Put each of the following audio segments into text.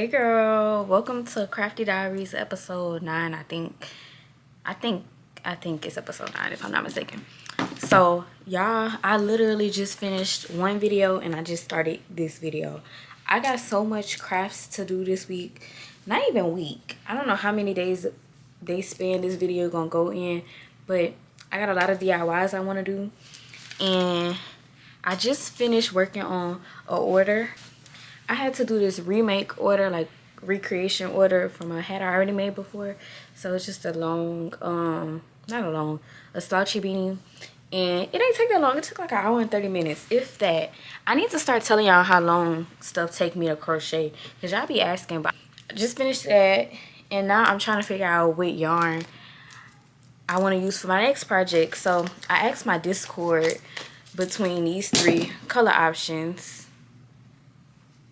Hey girl, welcome to Crafty Diaries episode 9. I think it's episode 9 if I'm not mistaken. So y'all, I literally just finished one video and I just started this video. I got so much crafts to do this week. Not even week. I don't know how many days they span this video gonna go in, but I got a lot of DIYs I want to do. And I just finished working on an order. I had to do this remake order, like recreation order from a hat I already made before. So it's just a long, a slouchy beanie. And it didn't take that long. It took like an hour and 30 minutes, if that. I need to start telling y'all how long stuff take me to crochet, because y'all be asking. But I just finished that, and now I'm trying to figure out what yarn I want to use for my next project. So I asked my Discord between these 3 color options,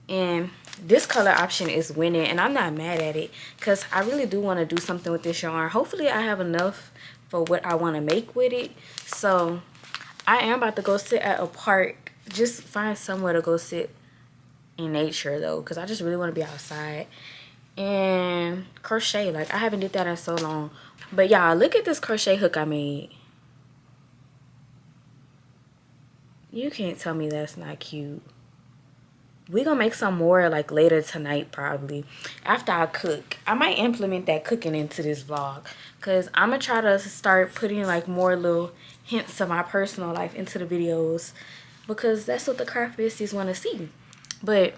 and this color option is winning, and I'm not mad at it because I really do want to do something with this yarn. Hopefully I have enough for what I want to make with it. So I am about to go sit at a park, just find somewhere to go sit in nature though, because I just really want to be outside and crochet. Like I haven't did that in so long. But y'all, look at this crochet hook I made. You can't tell me that's not cute. We're gonna make some more like later tonight, probably after I cook. I might implement that cooking into this vlog, because I'm gonna try to start putting like more little hints of my personal life into the videos, because that's what the craft besties want to see. But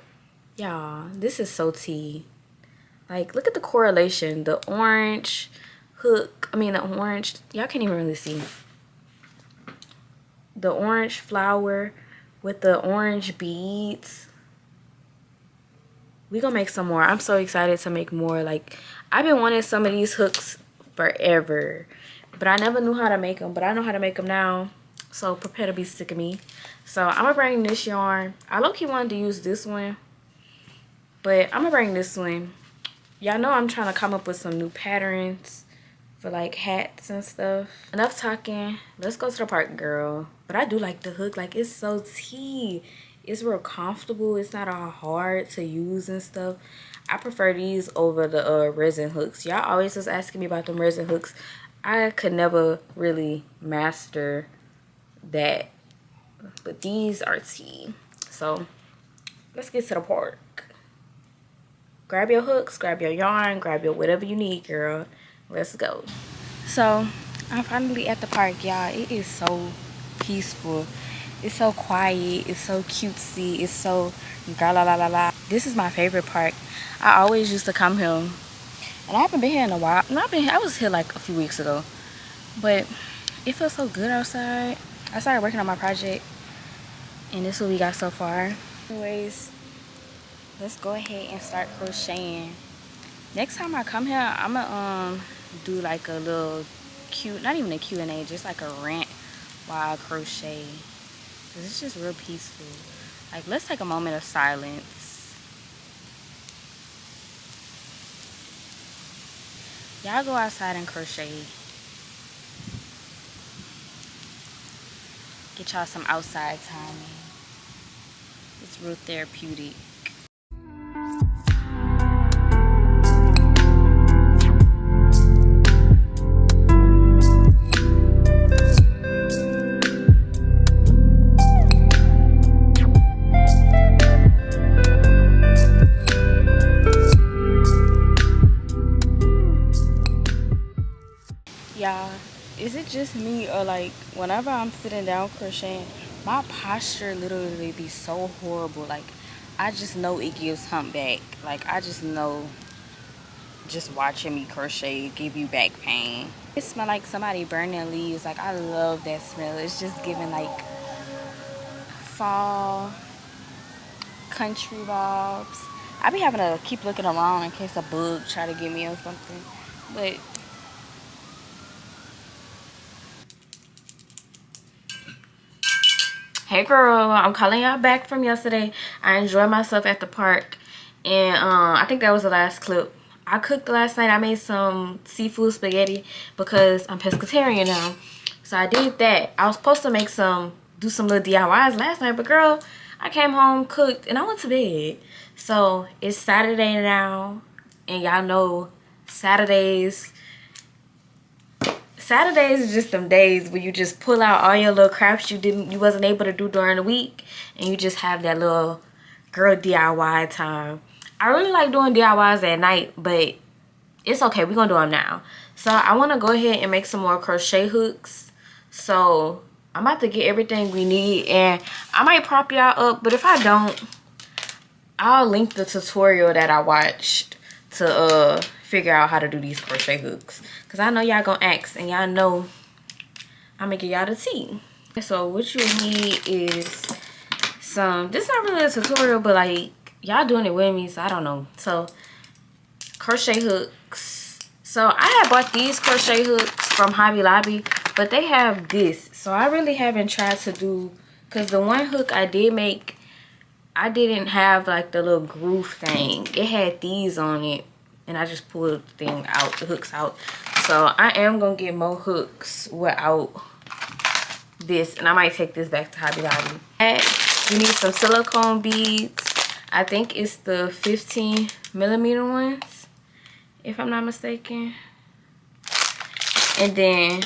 y'all, this is so tea. Like, look at the correlation. The orange hook, the orange, y'all can't even really see the orange flower with the orange beads. We gonna make some more. I'm so excited to make more. Like, I've been wanting some of these hooks forever, but I never knew how to make them. But I know how to make them now, so prepare to be sick of me. So I'm gonna bring this yarn. I low-key wanted to use this one, but I'm gonna bring this one. Y'all know I'm trying to come up with some new patterns for like hats and stuff. Enough talking, let's go to the park, girl. But I do like the hook. Like, it's so tea. It's real comfortable. It's not all hard to use and stuff. I prefer these over the resin hooks. Y'all always just asking me about them resin hooks. I could never really master that, but these are tea. So let's get to the park. Grab your hooks, grab your yarn, grab your whatever you need, girl. Let's go. So I'm finally at the park, y'all. It is so peaceful. It's so quiet. It's so cutesy. It's so la la la la la. This is my favorite park. I always used to come here, and I haven't been here in a while. I was here like a few weeks ago, but it feels so good outside. I started working on my project, and this is what we got so far. Anyways, let's go ahead and start crocheting. Next time I come here, I'm gonna do like a little not even a Q&A, just like a rant while I crochet. It's just real peaceful. Like, let's take a moment of silence. Y'all go outside and crochet. Get y'all some outside time. It's real therapeutic. Y'all, is it just me, or like whenever I'm sitting down crocheting, my posture literally be so horrible? Like, I just know it gives humpback. Like, I just know just watching me crochet give you back pain. It smell like somebody burning leaves. Like, I love that smell. It's just giving like fall, country vibes. I be having to keep looking around in case a bug try to get me or something, but hey girl, I'm calling y'all back from yesterday. I enjoyed myself at the park, and I think that was the last clip. I cooked last night. I made some seafood spaghetti because I'm pescatarian now, so I did that. I was supposed to do some little DIYs last night, but girl, I came home, cooked, and I went to bed. So it's Saturday now, and y'all know Saturdays is just them days where you just pull out all your little crafts you wasn't able to do during the week, and you just have that little girl DIY time. I really like doing DIYs at night, but it's okay, we're gonna do them now. So I want to go ahead and make some more crochet hooks. So I'm about to get everything we need, and I might prop y'all up, but if I don't, I'll link the tutorial that I watched to figure out how to do these crochet hooks, because I know y'all gonna ask, and y'all know I'm gonna give y'all the tea. So what you need is some, this is not really a tutorial, but like y'all doing it with me, so I don't know. So crochet hooks. So I had bought these crochet hooks from Hobby Lobby, but they have this, so I really haven't tried to do, because the one hook I did make, I didn't have like the little groove thing. It had these on it, and I just pulled the thing out, the hooks out. So I am gonna get more hooks without this, and I might take this back to Hobby Lobby. You need some silicone beads. I think it's the 15mm ones, if I'm not mistaken. And then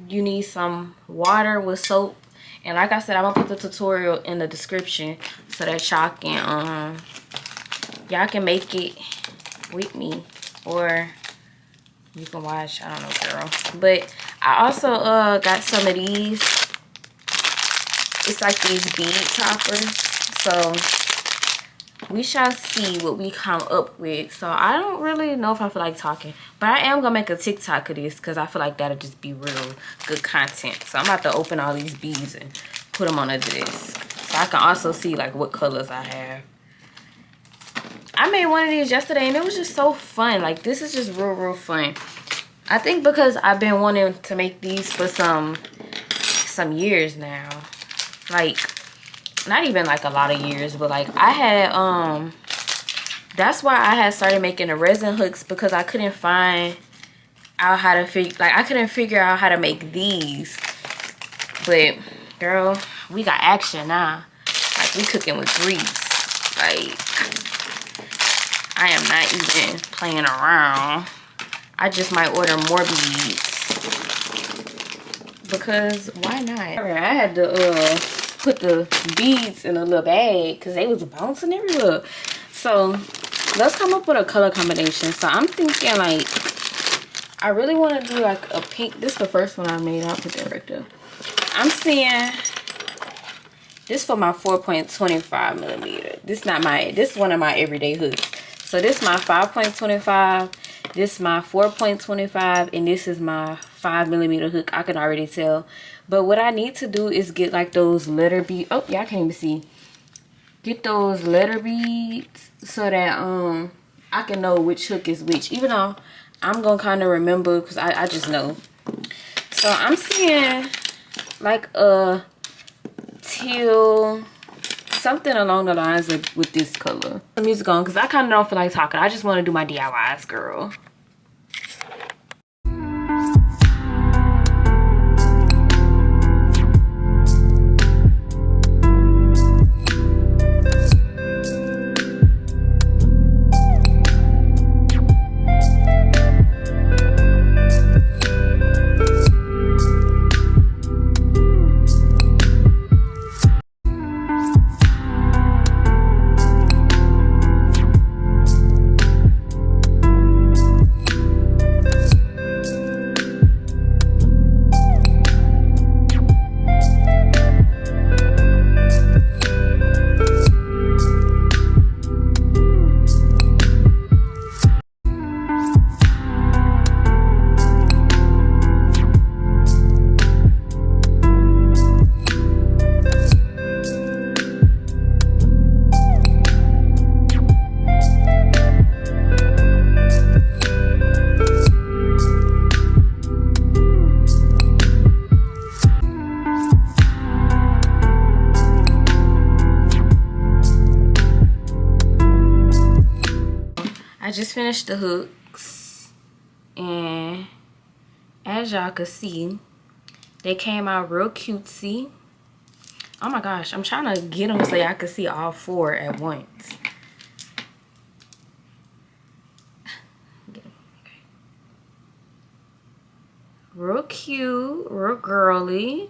you need some water with soap. And like I said, I'm gonna put the tutorial in the description so that y'all can make it with me, or you can watch, I don't know, girl. But I also got some of these. It's like these bead toppers. So we shall see what we come up with. So I don't really know if I feel like talking, but I am gonna make a TikTok of this, because I feel like that'll just be real good content. So I'm about to open all these beads and put them on a disc, so I can also see like what colors I have. I made one of these yesterday, and it was just so fun. Like, this is just real fun. I think because I've been wanting to make these for some years now. Like, not even like a lot of years, but like I had that's why I had started making the resin hooks, because I couldn't find out how to I couldn't figure out how to make these. But girl, we got action now. Like, we cooking with grease. Like, I am not even playing around. I just might order more beads, because why not? I had to put the beads in a little bag because they was bouncing everywhere. So let's come up with a color combination. So I'm thinking, like, I really want to do like a pink. This is the first one I made. I'll put that right there. I'm seeing this for my 4.25mm. This is one of my everyday hooks. So this is my 5.25, this is my 4.25, and this is my 5mm hook. I can already tell. But what I need to do is get like those letter beads. Oh, y'all can't even see. Get those letter beads so that I can know which hook is which. Even though I'm gonna kind of remember, because I just know. So I'm seeing like a teal, something along the lines of with this color. The music on, because I kind of don't feel like talking. I just want to do my DIYs, girl. I just finished the hooks, and as y'all can see, they came out real cutesy. Oh my gosh, I'm trying to get them so y'all can see all four at once. real cute, real girly.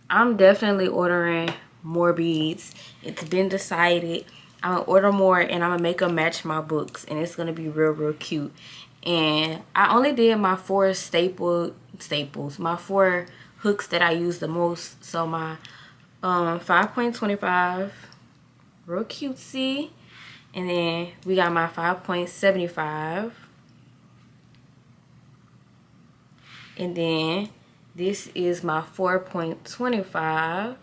I'm definitely ordering more beads. It's been decided. I'm gonna order more and I'm gonna make them match my books, and it's gonna be real cute. And I only did my 4 staples, my 4 hooks that I use the most. So my 5.25, real cutesy, and then we got my 5.75, and then this is my 4.25,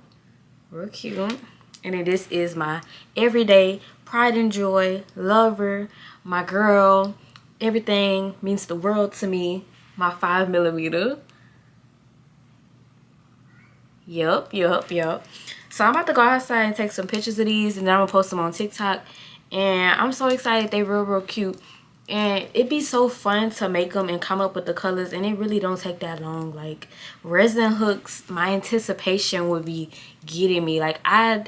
real cute. And then this is my everyday pride and joy lover, my girl, everything means the world to me, my 5mm. Yup. So I'm about to go outside and take some pictures of these, and then I'm gonna post them on TikTok. And I'm so excited. They real cute, and it'd be so fun to make them and come up with the colors, and it really don't take that long. Like resin hooks, my anticipation would be getting me. Like I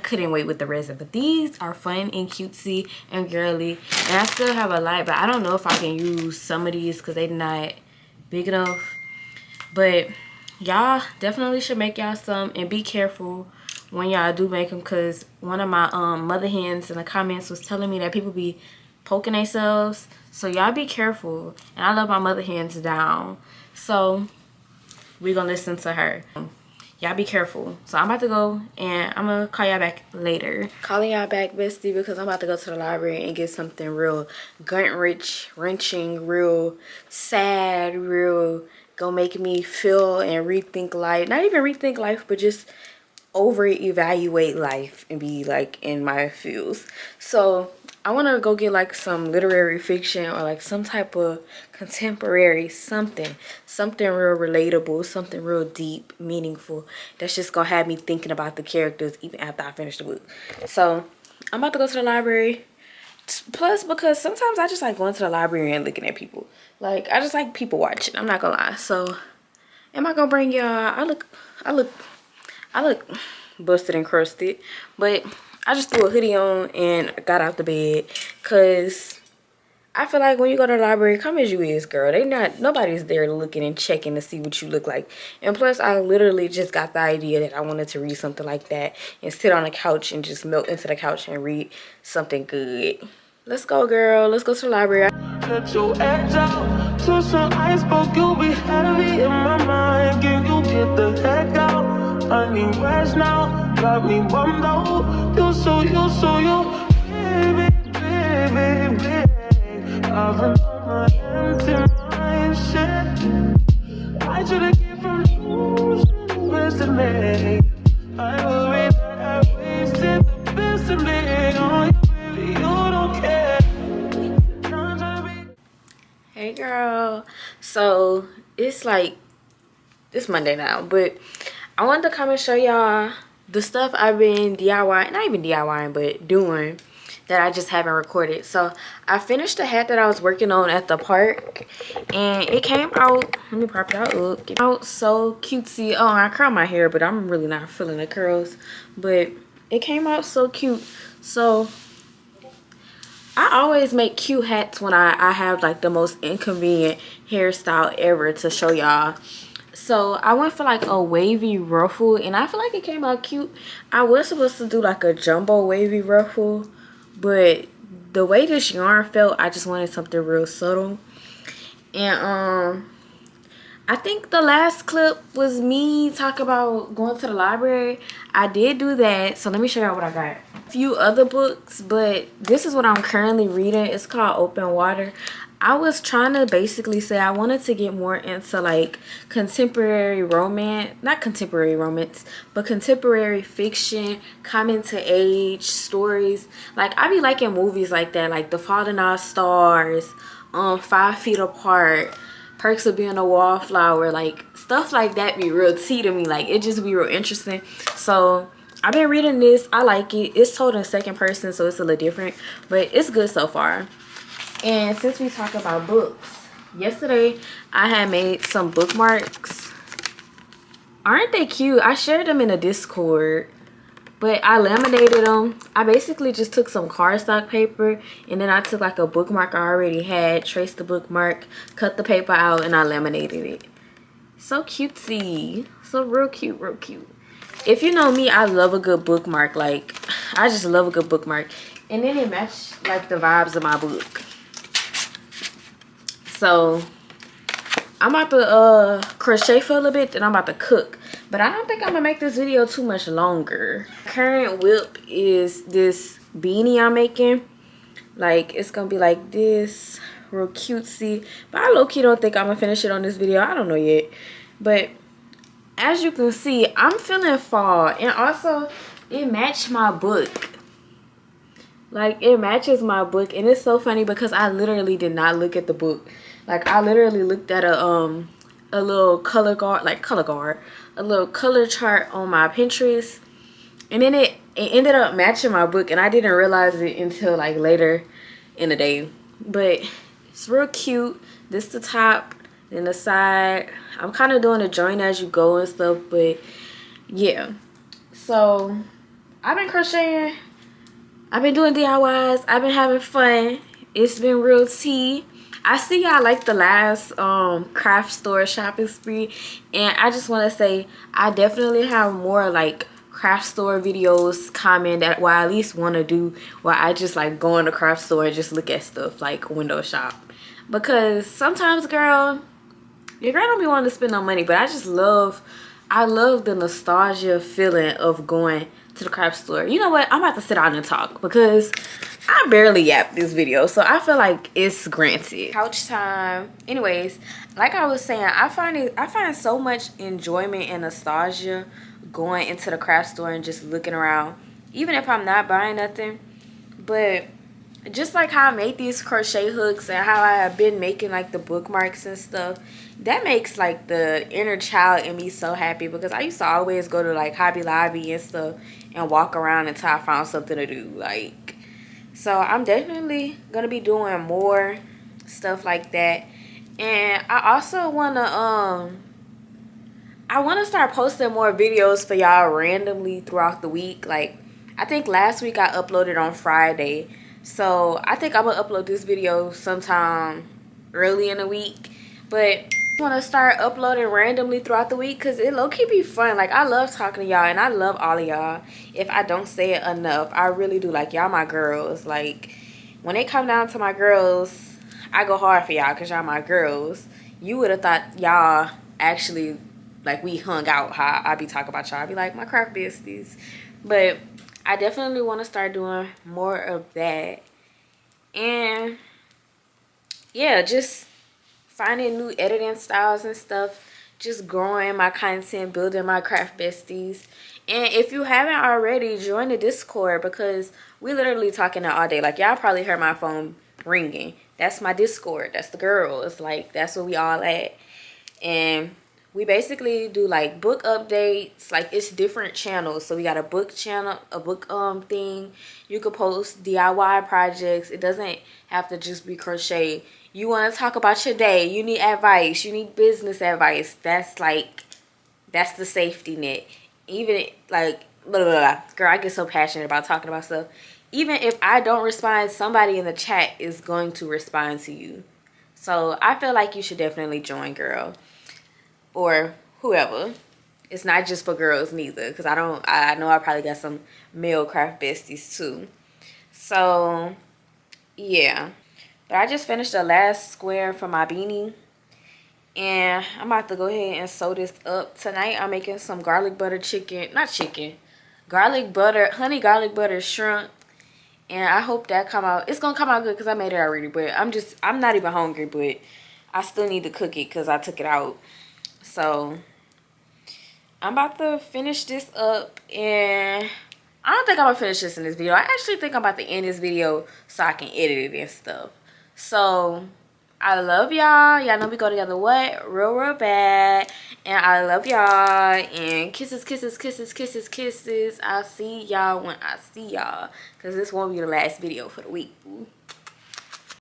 couldn't wait with the resin. But these are fun and cutesy and girly, and I still have a lot, but I don't know if I can use some of these because they're not big enough. But y'all definitely should make y'all some, and be careful when y'all do make them, because one of my mother hens in the comments was telling me that people be poking themselves. So y'all be careful, and I love my mother hands down, so we gonna listen to her. Y'all be careful. So I'm about to go, and I'm gonna call y'all back later. Calling y'all back, bestie, because I'm about to go to the library and get something real wrenching, real sad, real gonna make me feel and rethink life. Not even rethink life, but just over evaluate life and be like in my feels. So I want to go get like some literary fiction or like some type of contemporary something real relatable, something real deep, meaningful, that's just gonna have me thinking about the characters even after I finish the book. So I'm about to go to the library. Plus, because sometimes I just like going to the library and looking at people. Like I just like people watching, I'm not gonna lie. So am I gonna bring y'all, I look busted and crusted, but I just threw a hoodie on and got out the bed, because I feel like when you go to the library, come as you is, girl. Nobody's there looking and checking to see what you look like. And plus, I literally just got the idea that I wanted to read something like that and sit on the couch and just melt into the couch and read something good. Let's go, girl. Let's go to the library. Cut your edge out to some iceberg. You'll be heavy in my mind. Can you get the heck out? I need rest now. Got me bummed out. You so baby. I've been on my empty mind. Shit, I should've get from you. Best of me. I worry that I wasted the best of me on you, baby. You don't care. Hey girl, so it's Monday now, but I wanted to come and show y'all the stuff I've been DIYing, not even DIYing, but doing, that I just haven't recorded. So I finished the hat that I was working on at the park, and it came out, let me prop it out, it came out so cutesy. Oh, I curled my hair, but I'm really not feeling the curls, but it came out so cute. So I always make cute hats when I have like the most inconvenient hairstyle ever to show y'all. So I went for like a wavy ruffle, and I feel like it came out cute. I was supposed to do like a jumbo wavy ruffle, but the way this yarn felt, I just wanted something real subtle. And I think the last clip was me talking about going to the library. I did do that, so let me show y'all what I got. A few other books, but this is what I'm currently reading. It's called Open Water. I was trying to basically say I wanted to get more into like contemporary romance, not contemporary romance, but contemporary fiction, coming to age stories. Like I be liking movies like that, like The Fault in Our Stars, 5 Feet Apart, Perks of Being a Wallflower, like stuff like that be real tea to me. Like it just be real interesting. So I've been reading this. I like it. It's told in second person, so it's a little different, but it's good so far. And since we talk about books, yesterday I had made some bookmarks. Aren't they cute? I shared them in a Discord. but I laminated them. I basically just took some cardstock paper and then I took like a bookmark I already had, traced the bookmark, cut the paper out, and I laminated it. So cutesy. So real cute, real cute. If you know me, I love a good bookmark. Like, I just love a good bookmark. And then it matched like the vibes of my book. So I'm about to crochet for a little bit, then I'm about to cook. But I don't think I'm gonna make this video too much longer. Current whip is this beanie I'm making. Like, it's gonna be like this, real cutesy. But I low-key don't think I'm gonna finish it on this video. I don't know yet. But as you can see, I'm feeling fall. And also, it matched my book. Like, it matches my book. And it's so funny because I literally did not look at the book. Like, I literally looked at a little color guard, a little color chart on my Pinterest. And then it ended up matching my book. And I didn't realize it until like later in the day. But it's real cute. This the top, then the side. I'm kind of doing a join as you go and stuff. But yeah. So I've been crocheting. I've been doing DIYs. I've been having fun. It's been real tea. I see y'all like the last craft store shopping spree, and I just want to say I definitely have more like craft store videos coming that I at least want to do, where I just like go in the craft store and just look at stuff, like window shop. Because sometimes, girl, your girl don't be wanting to spend no money, but I love the nostalgia feeling of going to the craft store. You know what? I'm about to sit down and talk because I barely yapped this video, so I feel like it's granted. Couch time. Anyways, like I was saying, I find so much enjoyment and nostalgia going into the craft store and just looking around, even if I'm not buying nothing. But just like how I made these crochet hooks and how I have been making like the bookmarks and stuff, that makes like the inner child in me so happy, because I used to always go to like Hobby Lobby and stuff and walk around until I found something to do. Like, so I'm definitely gonna be doing more stuff like that. And I also wanna start posting more videos for y'all randomly throughout the week. Like, I think last week I uploaded on Friday, so I think I'm gonna upload this video sometime early in the week. But I want to start uploading randomly throughout the week because it low-key be fun. Like, I love talking to y'all, and I love all of y'all. If I don't say it enough, I really do. Like, y'all my girls. Like, when it come down to my girls, I go hard for y'all because y'all my girls. You would have thought y'all actually, like, we hung out, how I be talking about y'all. I be like, my craft besties. But I definitely want to start doing more of that. And yeah, just finding new editing styles and stuff, just growing my content, building my craft besties. And if you haven't already, join the Discord, because we literally talking all day. Like, y'all probably heard my phone ringing. That's my Discord. That's the girls. Like, that's where we all at. And we basically do like book updates. Like, it's different channels. So we got a book channel, a book thing. You could post DIY projects. It doesn't have to just be crochet. You want to talk about your day, you need advice, you need business advice, that's the safety net. Even like blah, blah, blah. Girl, I get so passionate about talking about stuff. Even if I don't respond, somebody in the chat is going to respond to you. So I feel like you should definitely join, girl, or whoever. It's not just for girls neither, because I know I probably got some male craft besties too. So yeah. But I just finished the last square for my beanie, and I'm about to go ahead and sew this up. Tonight I'm making some garlic butter honey garlic butter shrimp, and I hope that come out. It's gonna come out good because I made it already, but I'm not even hungry, but I still need to cook it because I took it out. So I'm about to finish this up, and I don't think I'm gonna finish this in this video. I actually think I'm about to end this video so I can edit it and stuff. So I love y'all. Y'all know we go together what? Real, real bad. And I love y'all. And kisses, kisses, kisses, kisses, kisses. I'll see y'all when I see y'all, because this won't be the last video for the week.